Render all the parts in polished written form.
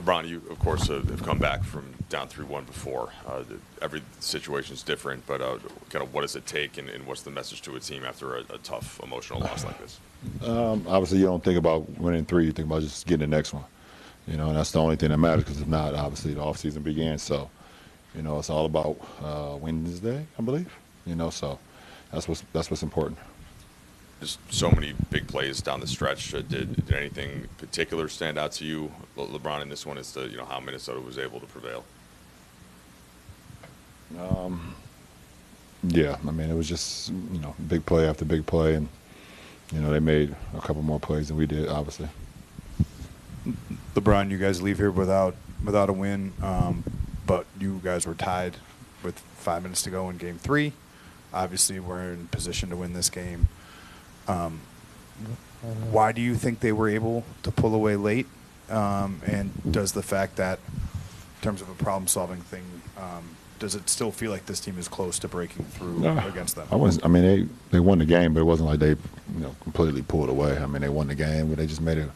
LeBron, you, of course, have come back from down 3-1 before. Every situation is different, but kind of what does it take, and what's the message to a team after a tough emotional loss like this? Obviously, you don't think about winning 3. You think about just getting the next one. And that's the only thing that matters, because if not, obviously, the offseason begins. So, it's all about Wednesday, I believe. So that's what's important. Just so many big plays down the stretch. Did anything particular stand out to you, LeBron, in this one, as to how Minnesota was able to prevail? Yeah, I mean, it was just big play after big play, and they made a couple more plays than we did, obviously. LeBron, you guys leave here without a win, but you guys were tied with 5 minutes to go in Game 3. Obviously, we're in position to win this game. Why do you think they were able to pull away late? And does the fact that, in terms of a problem-solving thing, does it still feel like this team is close to breaking through against them? I mean, they won the game, but it wasn't like they completely pulled away. I mean, they won the game, but they just made a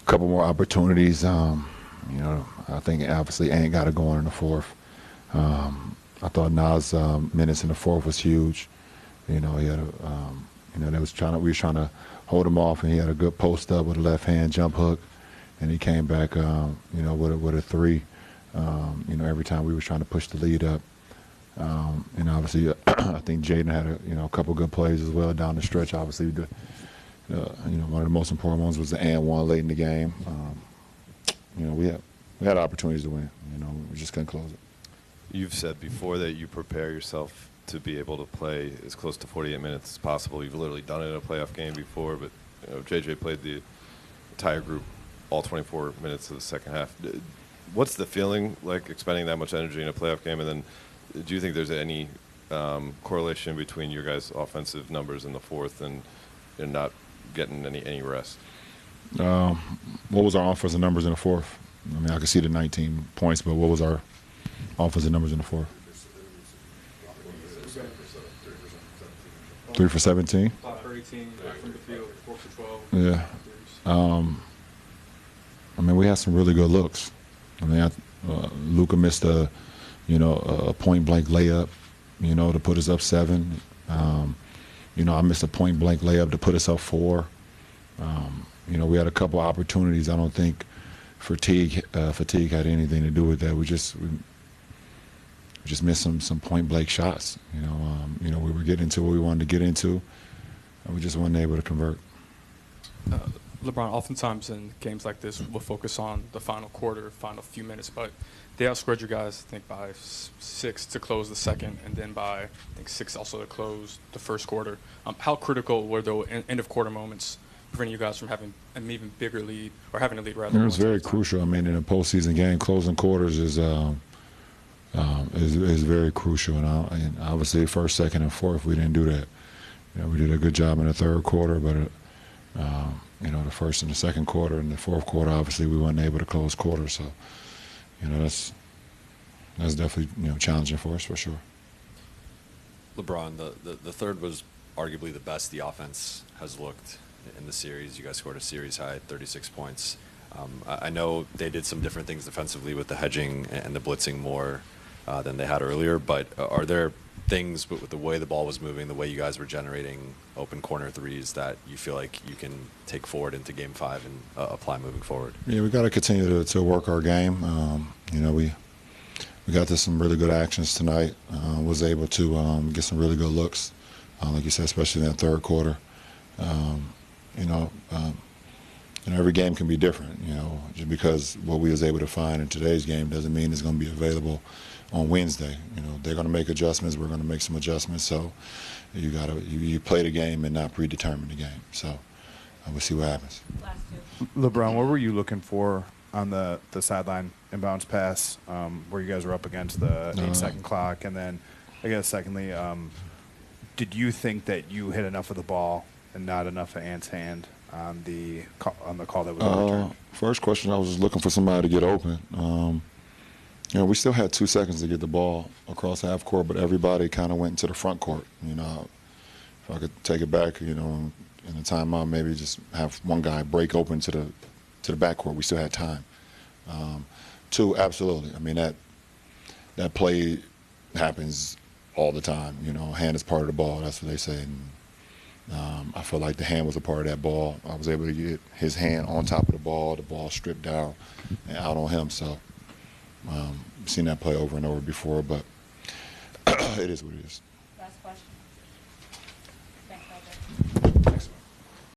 couple more opportunities. I think obviously Ant got it going in the fourth. I thought Nas' minutes in the fourth was huge. He had we was trying to hold him off, and he had a good post up with a left hand jump hook, and he came back, with a 3. Every time we were trying to push the lead up. And obviously, I think Jaden had a couple good plays as well down the stretch. Obviously, one of the most important ones was the and one late in the game. We had opportunities to win. We just couldn't close it. You've said before that you prepare yourself to be able to play as close to 48 minutes as possible. You've literally done it in a playoff game before, but JJ played the entire group all 24 minutes of the second half. What's the feeling like expending that much energy in a playoff game? And then do you think there's any correlation between your guys' offensive numbers in the fourth and not getting any rest? What was our offensive numbers in the fourth? I mean, I could see the 19 points, but what was our offensive numbers in the fourth? 3 for 17. 5 for 18 from the field, 4 for 12. Yeah. I mean, we had some really good looks. I mean, Luka missed a point-blank layup, to put us up 7. I missed a point-blank layup to put us up 4. We had a couple opportunities. I don't think fatigue had anything to do with that. We just missed some point-blank shots. We were getting into what we wanted to get into, and we just weren't able to convert. LeBron, oftentimes in games like this, we'll focus on the final quarter, final few minutes, but they outscored you guys, I think, by 6 to close the second, and then by, I think, 6 also to close the first quarter. How critical were the end-of-quarter moments preventing you guys from having an even bigger lead, or having a lead, rather? It was very crucial. I mean, in a postseason game, closing quarters is very crucial. And obviously, first, second, and fourth, we didn't do that. We did a good job in the third quarter, but the first and the second quarter and the fourth quarter, obviously, we weren't able to close quarters. So, that's definitely challenging for us for sure. LeBron, the third was arguably the best the offense has looked in the series. You guys scored a series high, 36 points. I know they did some different things defensively with the hedging and the blitzing more than they had earlier, but are there things with the way the ball was moving, the way you guys were generating open corner threes, that you feel like you can take forward into Game 5 and apply moving forward? Yeah, we got to continue to work our game. We got to some really good actions tonight. Was able to get some really good looks, like you said, especially in that third quarter. Every game can be different. Just because what we was able to find in today's game doesn't mean it's going to be available on Wednesday. They're going to make adjustments. We're going to make some adjustments. So you play the game and not predetermine the game. So we'll see what happens. LeBron, what were you looking for on the sideline inbounds pass where you guys were up against the 8-second clock? And then, I guess, secondly, did you think that you hit enough of the ball and not enough of Ant's hand on the call that was overturned? First question, I was just looking for somebody to get open. We still had 2 seconds to get the ball across half court, but everybody kind of went into the front court. If I could take it back, in a timeout, maybe just have one guy break open to the back court. We still had time. Two, absolutely. I mean, that play happens all the time. You know, hand is part of the ball. That's what they say. And, I feel like the hand was a part of that ball. I was able to get his hand on top of the ball stripped down and out on him. So I've seen that play over and over before, but it is what it is. Last question.